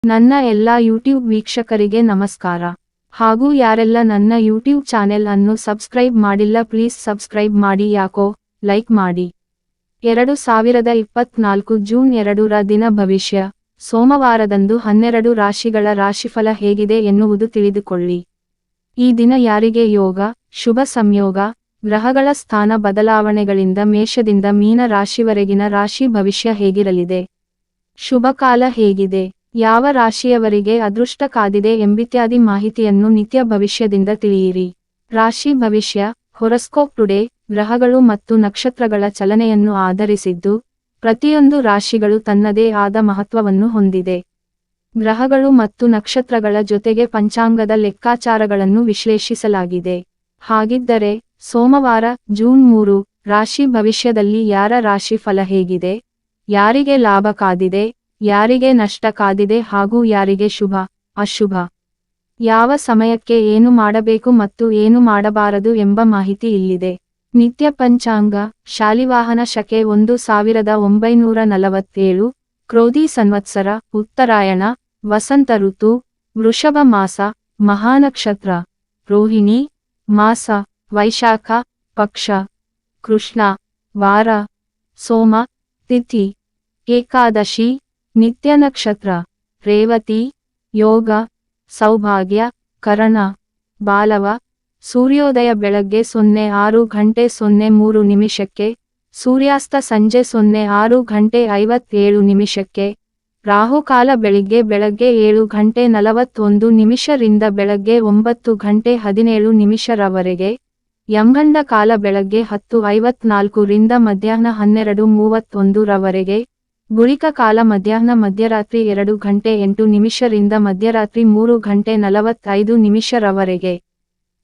ನನ್ನ ಎಲ್ಲಾ ಯೂಟ್ಯೂಬ್ ವೀಕ್ಷಕರಿಗೆ ನಮಸ್ಕಾರ. ಹಾಗೂ ಯಾರೆಲ್ಲ ನನ್ನ ಯೂಟ್ಯೂಬ್ ಚಾನೆಲ್ ಅನ್ನು ಸಬ್ಸ್ಕ್ರೈಬ್ ಮಾಡಿಲ್ಲ ಪ್ಲೀಸ್ ಸಬ್ಸ್ಕ್ರೈಬ್ ಮಾಡಿ ಯಾಕೋ ಲೈಕ್ ಮಾಡಿ. 2024 ಜೂನ್ 2ರ ದಿನ ಭವಿಷ್ಯ ಸೋಮವಾರದಂದು 12 ರಾಶಿಗಳ ರಾಶಿಫಲ ಹೇಗಿದೆ ಎನ್ನುವುದು ತಿಳಿದುಕೊಳ್ಳಿ. ಈ ದಿನ ಯಾರಿಗೆ ಯೋಗ, ಶುಭ ಸಂಯೋಗ, ಗ್ರಹಗಳ ಸ್ಥಾನ ಬದಲಾವಣೆಗಳಿಂದ ಮೇಷದಿಂದ ಮೀನ ರಾಶಿವರೆಗಿನ ರಾಶಿ ಭವಿಷ್ಯ ಹೇಗಿರಲಿದೆ, ಶುಭಕಾಲ ಹೇಗಿದೆ, ಯಾವ ರಾಶಿಯವರಿಗೆ ಅದೃಷ್ಟ ಕಾದಿದೆ ಎಂಬಿತ್ಯಾದಿ ಮಾಹಿತಿಯನ್ನು ನಿತ್ಯ ಭವಿಷ್ಯದಿಂದ ತಿಳಿಯಿರಿ. ರಾಶಿ ಭವಿಷ್ಯ ಹೊರಸ್ಕೋಪ್ ಟುಡೇ ಗ್ರಹಗಳು ಮತ್ತು ನಕ್ಷತ್ರಗಳ ಚಲನೆಯನ್ನು ಆಧರಿಸಿದ್ದು, ಪ್ರತಿಯೊಂದು ರಾಶಿಗಳು ತನ್ನದೇ ಆದ ಮಹತ್ವವನ್ನು ಹೊಂದಿದೆ. ಗ್ರಹಗಳು ಮತ್ತು ನಕ್ಷತ್ರಗಳ ಜೊತೆಗೆ ಪಂಚಾಂಗದ ಲೆಕ್ಕಾಚಾರಗಳನ್ನು ವಿಶ್ಲೇಷಿಸಲಾಗಿದೆ. ಹಾಗಿದ್ದರೆ ಸೋಮವಾರ ಜೂನ್ 3 ರಾಶಿ ಭವಿಷ್ಯದಲ್ಲಿ ಯಾರ ರಾಶಿ ಫಲ ಹೇಗಿದೆ, ಯಾರಿಗೆ ಲಾಭ ಕಾದಿದೆ, ಯಾರಿಗೆ ನಷ್ಟ ಕಾದಿದೆ ಹಾಗೂ ಯಾರಿಗೆ ಶುಭ ಅಶುಭ, ಯಾವ ಸಮಯಕ್ಕೆ ಏನು ಮಾಡಬೇಕು ಮತ್ತು ಏನು ಮಾಡಬಾರದು ಎಂಬ ಮಾಹಿತಿ ಇಲ್ಲಿದೆ. ನಿತ್ಯ ಪಂಚಾಂಗ ಶಾಲಿವಾಹನ ಶಕೆ 1947 ಕ್ರೋಧಿ ಸಂವತ್ಸರ ಉತ್ತರಾಯಣ ವಸಂತ ಋತು ವೃಷಭ ಮಾಸ ಮಹಾನಕ್ಷತ್ರ ರೋಹಿಣಿ ಮಾಸ ವೈಶಾಖ ಪಕ್ಷ ಕೃಷ್ಣ ವಾರ ಸೋಮ ತಿಥಿ ಏಕಾದಶಿ ನಿತ್ಯ ನಕ್ಷತ್ರ ರೇವತಿ ಯೋಗ ಸೌಭಾಗ್ಯ ಕರಣ ಬಾಲವ ಸೂರ್ಯೋದಯ ಬೆಳಗ್ಗೆ 06:03 ಸೂರ್ಯಾಸ್ತ ಸಂಜೆ 06:57 ರಾಹುಕಾಲ ಬೆಳಿಗ್ಗೆ 7:41 ರಿಂದ ಬೆಳಗ್ಗೆ 9:17 ರವರೆಗೆ, ಯಮಗಂಡ ಕಾಲ ಬೆಳಗ್ಗೆ 10:54 ರಿಂದ ಮಧ್ಯಾಹ್ನ 12:31 ರವರೆಗೆ, ಗುಳಿಕ ಕಾಲ ಮಧ್ಯರಾತ್ರಿ 2:08 ರಿಂದ ಮಧ್ಯರಾತ್ರಿ 3:45 ರವರೆಗೆ.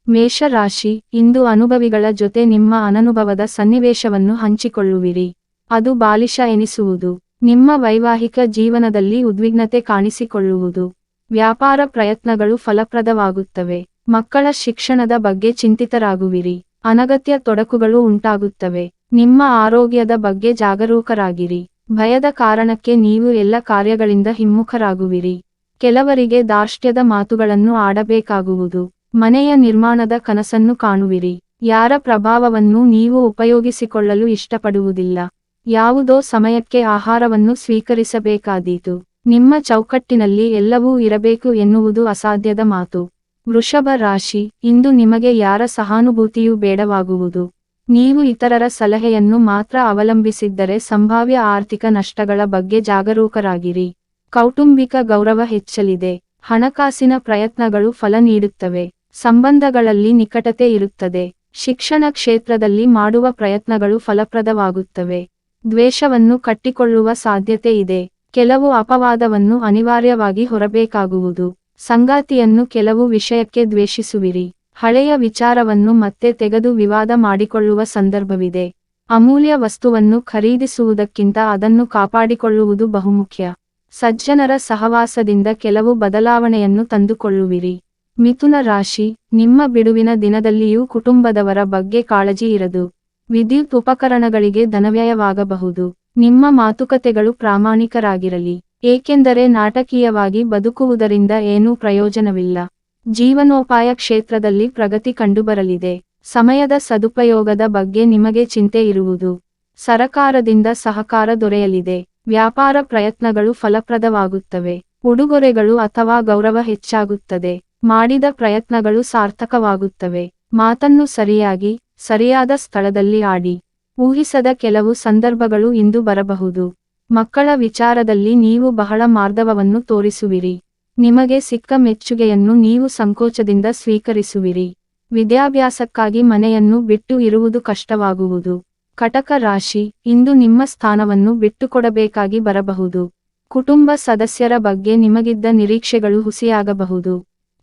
ಮೇಷರಾಶಿ ಇಂದು ಅನುಭವಿಗಳ ಜೊತೆ ನಿಮ್ಮ ಅನನುಭವದ ಸನ್ನಿವೇಶವನ್ನು ಹಂಚಿಕೊಳ್ಳುವಿರಿ. ಅದು ಬಾಲಿಶ ಎನಿಸುವುದು. ನಿಮ್ಮ ವೈವಾಹಿಕ ಜೀವನದಲ್ಲಿ ಉದ್ವಿಗ್ನತೆ ಕಾಣಿಸಿಕೊಳ್ಳುವುದು. ವ್ಯಾಪಾರ ಪ್ರಯತ್ನಗಳು ಫಲಪ್ರದವಾಗುತ್ತವೆ. ಮಕ್ಕಳ ಶಿಕ್ಷಣದ ಬಗ್ಗೆ ಚಿಂತಿತರಾಗುವಿರಿ. ಅನಗತ್ಯ ತೊಡಕುಗಳು ಉಂಟಾಗುತ್ತವೆ. ನಿಮ್ಮ ಆರೋಗ್ಯದ ಬಗ್ಗೆ ಜಾಗರೂಕರಾಗಿರಿ. ಭಯದ ಕಾರಣಕ್ಕೆ ನೀವು ಎಲ್ಲ ಕಾರ್ಯಗಳಿಂದ ಹಿಮ್ಮುಖರಾಗುವಿರಿ. ಕೆಲವರಿಗೆ ದಾರ್ಷ್ಟ್ಯದ ಮಾತುಗಳನ್ನು ಆಡಬೇಕಾಗುವುದು. ಮನೆಯ ನಿರ್ಮಾಣದ ಕನಸನ್ನು ಕಾಣುವಿರಿ. ಯಾರ ಪ್ರಭಾವವನ್ನು ನೀವು ಉಪಯೋಗಿಸಿಕೊಳ್ಳಲು ಇಷ್ಟಪಡುವುದಿಲ್ಲ. ಯಾವುದೋ ಸಮಯಕ್ಕೆ ಆಹಾರವನ್ನು ಸ್ವೀಕರಿಸಬೇಕಾದೀತು. ನಿಮ್ಮ ಚೌಕಟ್ಟಿನಲ್ಲಿ ಎಲ್ಲವೂ ಇರಬೇಕು ಎನ್ನುವುದು ಅಸಾಧ್ಯದ ಮಾತು. ವೃಷಭ ರಾಶಿ ಇಂದು ನಿಮಗೆ ಯಾರ ಸಹಾನುಭೂತಿಯೂ ಬೇಡವಾಗುವುದು. ನೀವು ಇತರರ ಸಲಹೆಯನ್ನು ಮಾತ್ರ ಅವಲಂಬಿಸಿದ್ದರೆ ಸಂಭಾವ್ಯ ಆರ್ಥಿಕ ನಷ್ಟಗಳ ಬಗ್ಗೆ ಜಾಗರೂಕರಾಗಿರಿ. ಕೌಟುಂಬಿಕ ಗೌರವ ಹೆಚ್ಚಲಿದೆ. ಹಣಕಾಸಿನ ಪ್ರಯತ್ನಗಳು ಫಲ ನೀಡುತ್ತವೆ. ಸಂಬಂಧಗಳಲ್ಲಿ ನಿಕಟತೆ ಇರುತ್ತದೆ. ಶಿಕ್ಷಣ ಕ್ಷೇತ್ರದಲ್ಲಿ ಮಾಡುವ ಪ್ರಯತ್ನಗಳು ಫಲಪ್ರದವಾಗುತ್ತವೆ. ದ್ವೇಷವನ್ನು ಕಟ್ಟಿಕೊಳ್ಳುವ ಸಾಧ್ಯತೆ ಇದೆ. ಕೆಲವು ಅಪವಾದವನ್ನು ಅನಿವಾರ್ಯವಾಗಿ ಹೊರಬೇಕಾಗುವುದು. ಸಂಗಾತಿಯನ್ನು ಕೆಲವು ವಿಷಯಕ್ಕೆ ದ್ವೇಷಿಸುವಿರಿ. ಹಳೆಯ ವಿಚಾರವನ್ನು ಮತ್ತೆ ತೆಗೆದು ವಿವಾದ ಮಾಡಿಕೊಳ್ಳುವ ಸಂದರ್ಭವಿದೆ. ಅಮೂಲ್ಯ ವಸ್ತುವನ್ನು ಖರೀದಿಸುವುದಕ್ಕಿಂತ ಅದನ್ನು ಕಾಪಾಡಿಕೊಳ್ಳುವುದು ಬಹುಮುಖ್ಯ. ಸಜ್ಜನರ ಸಹವಾಸದಿಂದ ಕೆಲವು ಬದಲಾವಣೆಯನ್ನು ತಂದುಕೊಳ್ಳುವಿರಿ. ಮಿಥುನ ರಾಶಿ ನಿಮ್ಮ ಬಿಡುವಿನ ದಿನದಲ್ಲಿಯೂ ಕುಟುಂಬದವರ ಬಗ್ಗೆ ಕಾಳಜಿ ಇರದು. ವಿದ್ಯುತ್ ಉಪಕರಣಗಳಿಗೆ ಧನವ್ಯಯವಾಗಬಹುದು. ನಿಮ್ಮ ಮಾತುಕತೆಗಳು ಪ್ರಾಮಾಣಿಕರಾಗಿರಲಿ. ಏಕೆಂದರೆ ನಾಟಕೀಯವಾಗಿ ಬದುಕುವುದರಿಂದ ಏನೂ ಪ್ರಯೋಜನವಿಲ್ಲ. ಜೀವನೋಪಾಯ ಕ್ಷೇತ್ರದಲ್ಲಿ ಪ್ರಗತಿ ಕಂಡುಬರಲಿದೆ. ಸಮಯದ ಸದುಪಯೋಗದ ಬಗ್ಗೆ ನಿಮಗೆ ಚಿಂತೆ ಇರುವುದು. ಸರಕಾರದಿಂದ ಸಹಕಾರ ದೊರೆಯಲಿದೆ. ವ್ಯಾಪಾರ ಪ್ರಯತ್ನಗಳು ಫಲಪ್ರದವಾಗುತ್ತವೆ. ಉಡುಗೊರೆಗಳು ಅಥವಾ ಗೌರವ ಹೆಚ್ಚಾಗುತ್ತದೆ. ಮಾಡಿದ ಪ್ರಯತ್ನಗಳು ಸಾರ್ಥಕವಾಗುತ್ತವೆ. ಮಾತನ್ನು ಸರಿಯಾದ ಸ್ಥಳದಲ್ಲಿ ಆಡಿ. ಊಹಿಸದ ಕೆಲವು ಸಂದರ್ಭಗಳು ಇಂದು ಬರಬಹುದು. ಮಕ್ಕಳ ವಿಚಾರದಲ್ಲಿ ನೀವು ಬಹಳ ಮಾರ್ದವವನ್ನು ತೋರಿಸುವಿರಿ. ನಿಮಗೆ ಸಿಕ್ಕ ಮೆಚ್ಚುಗೆಯನ್ನು ನೀವು ಸಂಕೋಚದಿಂದ ಸ್ವೀಕರಿಸುವಿರಿ. ವಿದ್ಯಾಭ್ಯಾಸಕ್ಕಾಗಿ ಮನೆಯನ್ನು ಬಿಟ್ಟು ಇರುವುದು ಕಷ್ಟವಾಗುವುದು. ಕಟಕ ರಾಶಿ ಇಂದು ನಿಮ್ಮ ಸ್ಥಾನವನ್ನು ಬಿಟ್ಟುಕೊಡಬೇಕಾಗಿ ಬರಬಹುದು. ಕುಟುಂಬ ಸದಸ್ಯರ ಬಗ್ಗೆ ನಿಮಗಿದ್ದ ನಿರೀಕ್ಷೆಗಳು ಹುಸಿಯಾಗಬಹುದು.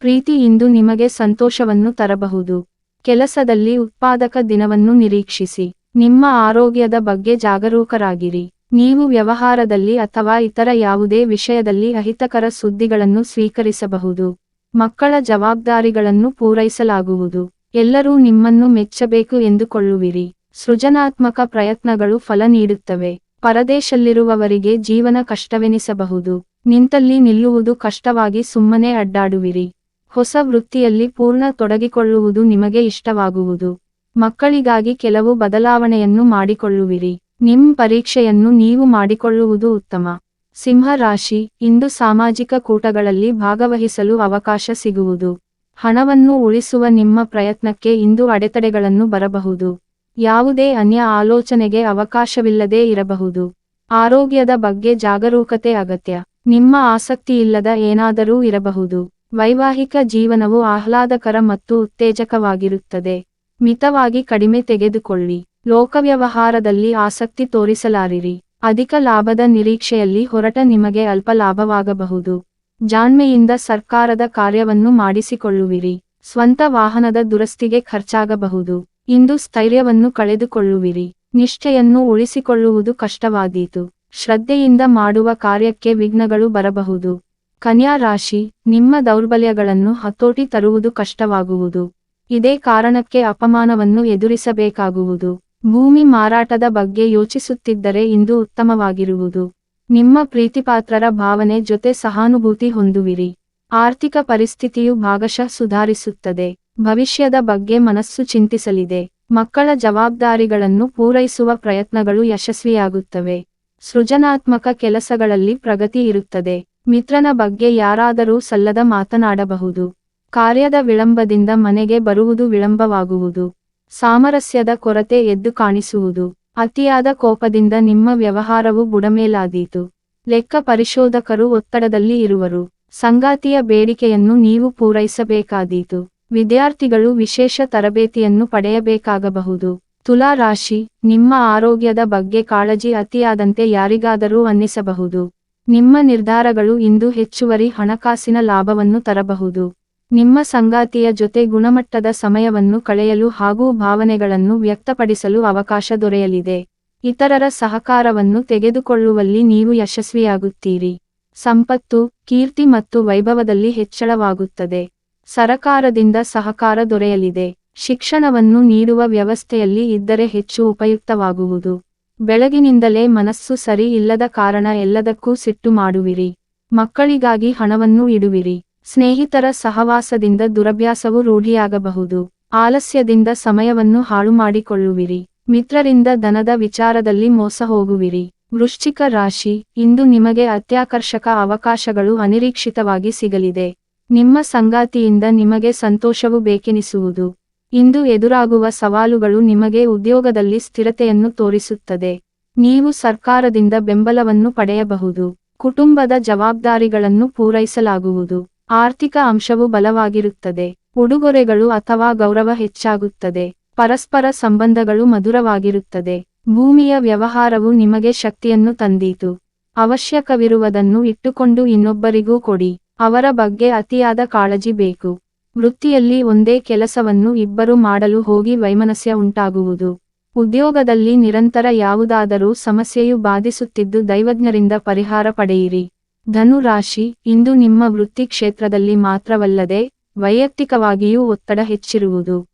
ಪ್ರೀತಿ ಇಂದು ನಿಮಗೆ ಸಂತೋಷವನ್ನು ತರಬಹುದು. ಕೆಲಸದಲ್ಲಿ ಉತ್ಪಾದಕ ದಿನವನ್ನು ನಿರೀಕ್ಷಿಸಿ. ನಿಮ್ಮ ಆರೋಗ್ಯದ ಬಗ್ಗೆ ಜಾಗರೂಕರಾಗಿರಿ. ನೀವು ವ್ಯವಹಾರದಲ್ಲಿ ಅಥವಾ ಇತರ ಯಾವುದೇ ವಿಷಯದಲ್ಲಿ ಅಹಿತಕರ ಸುದ್ದಿಗಳನ್ನು ಸ್ವೀಕರಿಸಬಹುದು. ಮಕ್ಕಳ ಜವಾಬ್ದಾರಿಗಳನ್ನು ಪೂರೈಸಲಾಗುವುದು. ಎಲ್ಲರೂ ನಿಮ್ಮನ್ನು ಮೆಚ್ಚಬೇಕು ಎಂದುಕೊಳ್ಳುವಿರಿ. ಸೃಜನಾತ್ಮಕ ಪ್ರಯತ್ನಗಳು ಫಲ ನೀಡುತ್ತವೆ. ಪರದೇಶದಲ್ಲಿರುವವರಿಗೆ ಜೀವನ ಕಷ್ಟವೆನಿಸಬಹುದು. ನಿಂತಲ್ಲಿ ನಿಲ್ಲುವುದು ಕಷ್ಟವಾಗಿ ಸುಮ್ಮನೆ ಅಡ್ಡಾಡುವಿರಿ. ಹೊಸ ವೃತ್ತಿಯಲ್ಲಿ ಪೂರ್ಣ ತೊಡಗಿಕೊಳ್ಳುವುದು ನಿಮಗೆ ಇಷ್ಟವಾಗುವುದು. ಮಕ್ಕಳಿಗಾಗಿ ಕೆಲವು ಬದಲಾವಣೆಯನ್ನು ಮಾಡಿಕೊಳ್ಳುವಿರಿ. ನಿಮ್ಮ ಪರೀಕ್ಷೆಯನ್ನು ನೀವು ಮಾಡಿಕೊಳ್ಳುವುದು ಉತ್ತಮ. ಸಿಂಹ ರಾಶಿ, ಇಂದು ಸಾಮಾಜಿಕ ಕೂಟಗಳಲ್ಲಿ ಭಾಗವಹಿಸಲು ಅವಕಾಶ ಸಿಗುವುದು. ಹಣವನ್ನು ಉಳಿಸುವ ನಿಮ್ಮ ಪ್ರಯತ್ನಕ್ಕೆ ಇಂದು ಅಡೆತಡೆಗಳನ್ನು ಬರಬಹುದು. ಯಾವುದೇ ಅನ್ಯ ಆಲೋಚನೆಗೆ ಅವಕಾಶವಿಲ್ಲದೇ ಇರಬಹುದು. ಆರೋಗ್ಯದ ಬಗ್ಗೆ ಜಾಗರೂಕತೆ ಅಗತ್ಯ. ನಿಮ್ಮ ಆಸಕ್ತಿಯಿಲ್ಲದ ಏನಾದರೂ ಇರಬಹುದು. ವೈವಾಹಿಕ ಜೀವನವು ಆಹ್ಲಾದಕರ ಮತ್ತು ಉತ್ತೇಜಕವಾಗಿರುತ್ತದೆ. ಮಿತವಾಗಿ ಕಡಿಮೆ ತೆಗೆದುಕೊಳ್ಳಿ. ಲೋಕವ್ಯವಹಾರದಲ್ಲಿ ಆಸಕ್ತಿ ತೋರಿಸಲಾರಿರಿ. ಅಧಿಕ ಲಾಭದ ನಿರೀಕ್ಷೆಯಲ್ಲಿ ಹೊರಟ ನಿಮಗೆ ಅಲ್ಪ ಲಾಭವಾಗಬಹುದು. ಜಾಣ್ಮೆಯಿಂದ ಸರ್ಕಾರದ ಕಾರ್ಯವನ್ನು ಮಾಡಿಸಿಕೊಳ್ಳುವಿರಿ. ಸ್ವಂತ ವಾಹನದ ದುರಸ್ತಿಗೆ ಖರ್ಚಾಗಬಹುದು. ಇಂದು ಸ್ಥೈರ್ಯವನ್ನು ಕಳೆದುಕೊಳ್ಳುವಿರಿ. ನಿಷ್ಠೆಯನ್ನು ಉಳಿಸಿಕೊಳ್ಳುವುದು ಕಷ್ಟವಾದೀತು. ಶ್ರದ್ಧೆಯಿಂದ ಮಾಡುವ ಕಾರ್ಯಕ್ಕೆ ವಿಘ್ನಗಳು ಬರಬಹುದು. ಕನ್ಯಾ ರಾಶಿ, ನಿಮ್ಮ ದೌರ್ಬಲ್ಯಗಳನ್ನು ಹತೋಟಿ ತರುವುದು ಕಷ್ಟವಾಗುವುದು. ಇದೇ ಕಾರಣಕ್ಕೆ ಅಪಮಾನವನ್ನು ಎದುರಿಸಬೇಕಾಗುವುದು. ಭೂಮಿ ಮಾರಾಟದ ಬಗ್ಗೆ ಯೋಚಿಸುತ್ತಿದ್ದರೆ ಇಂದು ಉತ್ತಮವಾಗಿರುವುದು. ನಿಮ್ಮ ಪ್ರೀತಿಪಾತ್ರರ ಭಾವನೆ ಜೊತೆ ಸಹಾನುಭೂತಿ ಹೊಂದುವಿರಿ. ಆರ್ಥಿಕ ಪರಿಸ್ಥಿತಿಯು ಭಾಗಶಃ ಸುಧಾರಿಸುತ್ತದೆ. ಭವಿಷ್ಯದ ಬಗ್ಗೆ ಮನಸ್ಸು ಚಿಂತಿಸಲಿದೆ. ಮಕ್ಕಳ ಜವಾಬ್ದಾರಿಗಳನ್ನು ಪೂರೈಸುವ ಪ್ರಯತ್ನಗಳು ಯಶಸ್ವಿಯಾಗುತ್ತವೆ. ಸೃಜನಾತ್ಮಕ ಕೆಲಸಗಳಲ್ಲಿ ಪ್ರಗತಿ ಇರುತ್ತದೆ. ಮಿತ್ರನ ಬಗ್ಗೆ ಯಾರಾದರೂ ಸಲ್ಲದ ಮಾತನಾಡಬಹುದು. ಕಾರ್ಯದ ವಿಳಂಬದಿಂದ ಮನೆಗೆ ಬರುವುದು ವಿಳಂಬವಾಗುವುದು. ಸಾಮರಸ್ಯದ ಕೊರತೆ ಎದ್ದು ಕಾಣಿಸುವುದು. ಅತಿಯಾದ ಕೋಪದಿಂದ ನಿಮ್ಮ ವ್ಯವಹಾರವು ಬುಡಮೇಲಾದೀತು. ಲೆಕ್ಕ ಪರಿಶೋಧಕರು ಒತ್ತಡದಲ್ಲಿ ಇರುವರು. ಸಂಗಾತಿಯ ಬೇಡಿಕೆಯನ್ನು ನೀವು ಪೂರೈಸಬೇಕಾದೀತು. ವಿದ್ಯಾರ್ಥಿಗಳು ವಿಶೇಷ ತರಬೇತಿಯನ್ನು ಪಡೆಯಬೇಕಾಗಬಹುದು. ತುಲಾ ರಾಶಿ, ನಿಮ್ಮ ಆರೋಗ್ಯದ ಬಗ್ಗೆ ಕಾಳಜಿ ಅತಿಯಾದಂತೆ ಯಾರಿಗಾದರೂ ಅನ್ನಿಸಬಹುದು. ನಿಮ್ಮ ನಿರ್ಧಾರಗಳು ಇಂದು ಹೆಚ್ಚುವರಿ ಹಣಕಾಸಿನ ಲಾಭವನ್ನು ತರಬಹುದು. ನಿಮ್ಮ ಸಂಗಾತಿಯ ಜೊತೆ ಗುಣಮಟ್ಟದ ಸಮಯವನ್ನು ಕಳೆಯಲು ಹಾಗೂ ಭಾವನೆಗಳನ್ನು ವ್ಯಕ್ತಪಡಿಸಲು ಅವಕಾಶ ದೊರೆಯಲಿದೆ. ಇತರರ ಸಹಕಾರವನ್ನು ತೆಗೆದುಕೊಳ್ಳುವಲ್ಲಿ ನೀವು ಯಶಸ್ವಿಯಾಗುತ್ತೀರಿ. ಸಂಪತ್ತು, ಕೀರ್ತಿ ಮತ್ತು ವೈಭವದಲ್ಲಿ ಹೆಚ್ಚಳವಾಗುತ್ತದೆ. ಸರಕಾರದಿಂದ ಸಹಕಾರ ದೊರೆಯಲಿದೆ. ಶಿಕ್ಷಣವನ್ನು ನೀಡುವ ವ್ಯವಸ್ಥೆಯಲ್ಲಿ ಇದ್ದರೆ ಹೆಚ್ಚು ಉಪಯುಕ್ತವಾಗುವುದು. ಬೆಳಗಿನಿಂದಲೇ ಮನಸ್ಸು ಸರಿ ಇಲ್ಲದ ಕಾರಣ ಎಲ್ಲದಕ್ಕೂ ಸಿಟ್ಟು ಮಾಡುವಿರಿ. ಮಕ್ಕಳಿಗಾಗಿ ಹಣವನ್ನು ಇಡುವಿರಿ. ಸ್ನೇಹಿತರ ಸಹವಾಸದಿಂದ ದುರಭ್ಯಾಸವು ರೂಢಿಯಾಗಬಹುದು. ಆಲಸ್ಯದಿಂದ ಸಮಯವನ್ನು ಹಾಳು ಮಾಡಿಕೊಳ್ಳುವಿರಿ. ಮಿತ್ರರಿಂದ ಧನದ ವಿಚಾರದಲ್ಲಿ ಮೋಸ ಹೋಗುವಿರಿ. ವೃಶ್ಚಿಕ ರಾಶಿ, ಇಂದು ನಿಮಗೆ ಅತ್ಯಾಕರ್ಷಕ ಅವಕಾಶಗಳು ಅನಿರೀಕ್ಷಿತವಾಗಿ ಸಿಗಲಿದೆ. ನಿಮ್ಮ ಸಂಗಾತಿಯಿಂದ ನಿಮಗೆ ಸಂತೋಷವು ಬೇಕೆನಿಸುವುದು. ಇಂದು ಎದುರಾಗುವ ಸವಾಲುಗಳು ನಿಮಗೆ ಉದ್ಯೋಗದಲ್ಲಿ ಸ್ಥಿರತೆಯನ್ನು ತೋರಿಸುತ್ತದೆ. ನೀವು ಸರ್ಕಾರದಿಂದ ಬೆಂಬಲವನ್ನು ಪಡೆಯಬಹುದು. ಕುಟುಂಬದ ಜವಾಬ್ದಾರಿಗಳನ್ನು ಪೂರೈಸಲಾಗುವುದು. ಆರ್ಥಿಕ ಅಂಶವು ಬಲವಾಗಿರುತ್ತದೆ. ಉಡುಗೊರೆಗಳು ಅಥವಾ ಗೌರವ ಹೆಚ್ಚಾಗುತ್ತದೆ. ಪರಸ್ಪರ ಸಂಬಂಧಗಳು ಮಧುರವಾಗಿರುತ್ತದೆ. ಭೂಮಿಯ ವ್ಯವಹಾರವು ನಿಮಗೆ ಶಕ್ತಿಯನ್ನು ತಂದೀತು. ಅವಶ್ಯಕವಿರುವುದನ್ನು ಇಟ್ಟುಕೊಂಡು ಇನ್ನೊಬ್ಬರಿಗೂ ಕೊಡಿ. ಅವರ ಬಗ್ಗೆ ಅತಿಯಾದ ಕಾಳಜಿ ಬೇಕು. ವೃತ್ತಿಯಲ್ಲಿ ಒಂದೇ ಕೆಲಸವನ್ನು ಇಬ್ಬರು ಮಾಡಲು ಹೋಗಿ ವೈಮನಸ್ಯ ಉಂಟಾಗುವುದು. ಉದ್ಯೋಗದಲ್ಲಿ ನಿರಂತರ ಯಾವುದಾದರೂ ಸಮಸ್ಯೆಯು ಬಾಧಿಸುತ್ತಿದ್ದು ದೈವಜ್ಞರಿಂದ ಪರಿಹಾರ ಪಡೆಯಿರಿ. ಧನು ರಾಶಿ, ಇಂದು ನಿಮ್ಮ ವೃತ್ತಿ ಕ್ಷೇತ್ರದಲ್ಲಿ ಮಾತ್ರವಲ್ಲದೆ ವೈಯಕ್ತಿಕವಾಗಿಯೂ ಒತ್ತಡ ಹೆಚ್ಚಿರುವುದು.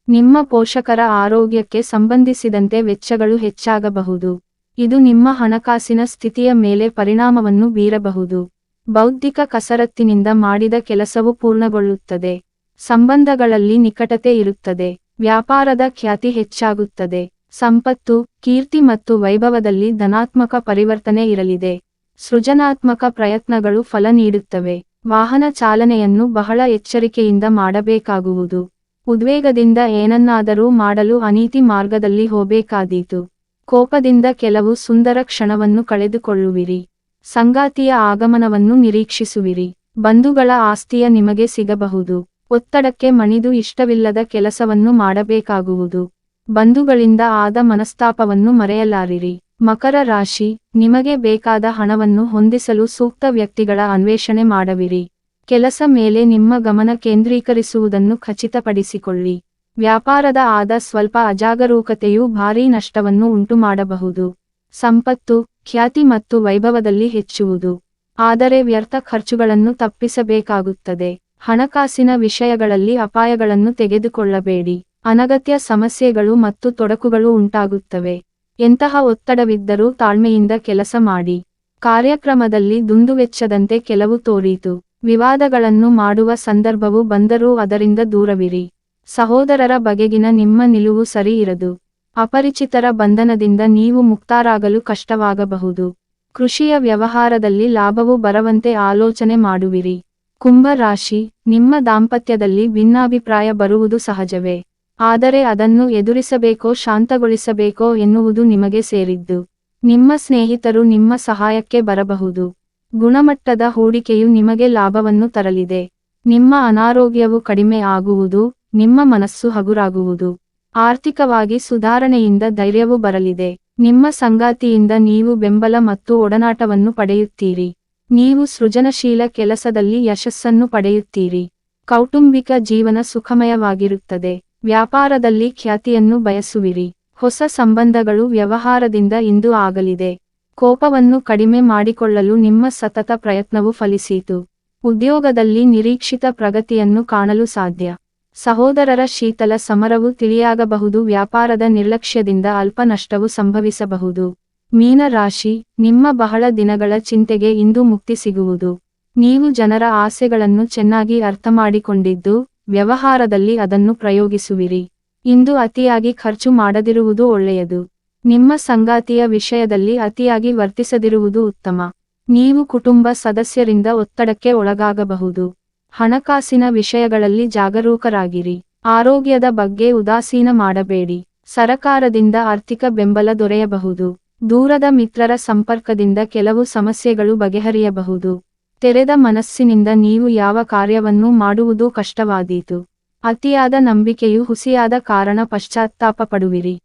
ನಿಮ್ಮ ಪೋಷಕರ ಆರೋಗ್ಯಕ್ಕೆ ಸಂಬಂಧಿಸಿದಂತೆ ವೆಚ್ಚಗಳು ಹೆಚ್ಚಾಗಬಹುದು. ಇದು ನಿಮ್ಮ ಹಣಕಾಸಿನ ಸ್ಥಿತಿಯ ಮೇಲೆ ಪರಿಣಾಮವನ್ನು ಬೀರಬಹುದು. ಬೌದ್ಧಿಕ ಕಸರತ್ತಿನಿಂದ ಮಾಡಿದ ಕೆಲಸವು ಪೂರ್ಣಗೊಳ್ಳುತ್ತದೆ. ಸಂಬಂಧಗಳಲ್ಲಿ ನಿಕಟತೆ ಇರುತ್ತದೆ. ವ್ಯಾಪಾರದ ಖ್ಯಾತಿ ಹೆಚ್ಚಾಗುತ್ತದೆ. ಸಂಪತ್ತು, ಕೀರ್ತಿ ಮತ್ತು ವೈಭವದಲ್ಲಿ ಧನಾತ್ಮಕ ಪರಿವರ್ತನೆ ಇರಲಿದೆ. ಸೃಜನಾತ್ಮಕ ಪ್ರಯತ್ನಗಳು ಫಲ ನೀಡುತ್ತವೆ. ವಾಹನ ಚಾಲನೆಯನ್ನು ಬಹಳ ಎಚ್ಚರಿಕೆಯಿಂದ ಮಾಡಬೇಕಾಗುವುದು. ಉದ್ವೇಗದಿಂದ ಏನನ್ನಾದರೂ ಮಾಡಲು ಅನೀತಿ ಮಾರ್ಗದಲ್ಲಿ ಹೋಗಬೇಕಾದೀತು. ಕೋಪದಿಂದ ಕೆಲವು ಸುಂದರ ಕ್ಷಣವನ್ನು ಕಳೆದುಕೊಳ್ಳುವಿರಿ. ಸಂಗಾತಿಯ ಆಗಮನವನ್ನು ನಿರೀಕ್ಷಿಸುವಿರಿ. ಬಂಧುಗಳ ಆಸ್ತಿಯ ನಿಮಗೆ ಸಿಗಬಹುದು. ಒತ್ತಡಕ್ಕೆ ಮಣಿದು ಇಷ್ಟವಿಲ್ಲದ ಕೆಲಸವನ್ನು ಮಾಡಬೇಕಾಗುವುದು. ಬಂಧುಗಳಿಂದ ಆದ ಮನಸ್ತಾಪವನ್ನು ಮರೆಯಲಾರಿರಿ. ಮಕರ ರಾಶಿ, ನಿಮಗೆ ಬೇಕಾದ ಹಣವನ್ನು ಹೊಂದಿಸಲು ಸೂಕ್ತ ವ್ಯಕ್ತಿಗಳ ಅನ್ವೇಷಣೆ ಮಾಡವಿರಿ. ಕೆಲಸ ಮೇಲೆ ನಿಮ್ಮ ಗಮನ ಕೇಂದ್ರೀಕರಿಸುವುದನ್ನು ಖಚಿತಪಡಿಸಿಕೊಳ್ಳಿ. ವ್ಯಾಪಾರದ ಆದ ಸ್ವಲ್ಪ ಅಜಾಗರೂಕತೆಯು ಭಾರೀ ನಷ್ಟವನ್ನು ಉಂಟುಮಾಡಬಹುದು. ಸಂಪತ್ತು, ಖ್ಯಾತಿ ಮತ್ತು ವೈಭವದಲ್ಲಿ ಹೆಚ್ಚುವುದು. ಆದರೆ ವ್ಯರ್ಥ ಖರ್ಚುಗಳನ್ನು ತಪ್ಪಿಸಬೇಕಾಗುತ್ತದೆ. ಹಣಕಾಸಿನ ವಿಷಯಗಳಲ್ಲಿ ಅಪಾಯಗಳನ್ನು ತೆಗೆದುಕೊಳ್ಳಬೇಡಿ. ಅನಗತ್ಯ ಸಮಸ್ಯೆಗಳು ಮತ್ತು ತೊಡಕುಗಳು ಉಂಟಾಗುತ್ತವೆ. ಎಂತಹ ಒತ್ತಡವಿದ್ದರೂ ತಾಳ್ಮೆಯಿಂದ ಕೆಲಸ ಮಾಡಿ. ಕಾರ್ಯಕ್ರಮದಲ್ಲಿ ದುಂದುವೆಚ್ಚದಂತೆ ಕೆಲವು ತೋರಿತು. ವಿವಾದಗಳನ್ನು ಮಾಡುವ ಸಂದರ್ಭವು ಬಂದರೂ ಅದರಿಂದ ದೂರವಿರಿ. ಸಹೋದರರ ಬಗೆಗಿನ ನಿಮ್ಮ ನಿಲುವು ಸರಿ ಇರದು. ಅಪರಿಚಿತರ ಬಂಧನದಿಂದ ನೀವು ಮುಕ್ತರಾಗಲು ಕಷ್ಟವಾಗಬಹುದು. ಕೃಷಿಯ ವ್ಯವಹಾರದಲ್ಲಿ ಲಾಭವು ಬರುವಂತೆ ಆಲೋಚನೆ ಮಾಡುವಿರಿ. ಕುಂಭ ರಾಶಿ, ನಿಮ್ಮ ದಾಂಪತ್ಯದಲ್ಲಿ ಭಿನ್ನಾಭಿಪ್ರಾಯ ಬರುವುದು ಸಹಜವೇ. ಆದರೆ ಅದನ್ನು ಎದುರಿಸಬೇಕೋ ಶಾಂತಗೊಳಿಸಬೇಕೋ ಎನ್ನುವುದು ನಿಮಗೆ ಸೇರಿದ್ದು. ನಿಮ್ಮ ಸ್ನೇಹಿತರು ನಿಮ್ಮ ಸಹಾಯಕ್ಕೆ ಬರಬಹುದು. ಗುಣಮಟ್ಟದ ಹೂಡಿಕೆಯು ನಿಮಗೆ ಲಾಭವನ್ನು ತರಲಿದೆ. ನಿಮ್ಮ ಅನಾರೋಗ್ಯವು ಕಡಿಮೆ ಆಗುವುದು, ನಿಮ್ಮ ಮನಸ್ಸು ಹಗುರಾಗುವುದು. ಆರ್ಥಿಕವಾಗಿ ಸುಧಾರಣೆಯಿಂದ ಧೈರ್ಯವು ಬರಲಿದೆ. ನಿಮ್ಮ ಸಂಗಾತಿಯಿಂದ ನೀವು ಬೆಂಬಲ ಮತ್ತು ಒಡನಾಟವನ್ನು ಪಡೆಯುತ್ತೀರಿ. ನೀವು ಸೃಜನಶೀಲ ಕೆಲಸದಲ್ಲಿ ಯಶಸ್ಸನ್ನು ಪಡೆಯುತ್ತೀರಿ. ಕೌಟುಂಬಿಕ ಜೀವನ ಸುಖಮಯವಾಗಿರುತ್ತದೆ. ವ್ಯಾಪಾರದಲ್ಲಿ ಖ್ಯಾತಿಯನ್ನು ಬಯಸುವಿರಿ. ಹೊಸ ಸಂಬಂಧಗಳು ವ್ಯವಹಾರದಿಂದ ಇಂದು ಆಗಲಿದೆ. ಕೋಪವನ್ನು ಕಡಿಮೆ ಮಾಡಿಕೊಳ್ಳಲು ನಿಮ್ಮ ಸತತ ಪ್ರಯತ್ನವು ಫಲಿಸಿತು. ಉದ್ಯೋಗದಲ್ಲಿ ನಿರೀಕ್ಷಿತ ಪ್ರಗತಿಯನ್ನು ಕಾಣಲು ಸಾಧ್ಯ. ಸಹೋದರರ ಶೀತಲ ಸಮರವು ತಿಳಿಯಾಗಬಹುದು. ವ್ಯಾಪಾರದ ನಿರ್ಲಕ್ಷ್ಯದಿಂದ ಅಲ್ಪ ನಷ್ಟವು ಸಂಭವಿಸಬಹುದು. ಮೀನ ರಾಶಿ, ನಿಮ್ಮ ಬಹಳ ದಿನಗಳ ಚಿಂತೆಗೆ ಇಂದು ಮುಕ್ತಿ ಸಿಗುವುದು. ನೀವು ಜನರ ಆಸೆಗಳನ್ನು ಚೆನ್ನಾಗಿ ಅರ್ಥಮಾಡಿಕೊಂಡಿದ್ದು, ವ್ಯವಹಾರದಲ್ಲಿ ಅದನ್ನು ಪ್ರಯೋಗಿಸುವಿರಿ. ಇಂದು ಅತಿಯಾಗಿ ಖರ್ಚು ಮಾಡದಿರುವುದು ಒಳ್ಳೆಯದು. ನಿಮ್ಮ ಸಂಗಾತಿಯ ವಿಷಯದಲ್ಲಿ ಅತಿಯಾಗಿ ವರ್ತಿಸದಿರುವುದು ಉತ್ತಮ. ನೀವು ಕುಟುಂಬ ಸದಸ್ಯರಿಂದ ಒತ್ತಡಕ್ಕೆ ಒಳಗಾಗಬಹುದು. ಹಣಕಾಸಿನ ವಿಷಯಗಳಲ್ಲಿ ಜಾಗರೂಕರಾಗಿರಿ. ಆರೋಗ್ಯದ ಬಗ್ಗೆ ಉದಾಸೀನ ಮಾಡಬೇಡಿ. ಸರಕಾರದಿಂದ ಆರ್ಥಿಕ ಬೆಂಬಲ ದೊರೆಯಬಹುದು. ದೂರದ ಮಿತ್ರರ ಸಂಪರ್ಕದಿಂದ ಕೆಲವು ಸಮಸ್ಯೆಗಳು ಬಗೆಹರಿಯಬಹುದು. ತೆರೆದ ಮನಸ್ಸಿನಿಂದ ನೀವು ಯಾವ ಕಾರ್ಯವನ್ನೂ ಮಾಡುವುದು ಕಷ್ಟವಾದೀತು. ಅತಿಯಾದ ನಂಬಿಕೆಯು ಹುಸಿಯಾದ ಕಾರಣ ಪಶ್ಚಾತ್ತಾಪ ಪಡುವಿರಿ.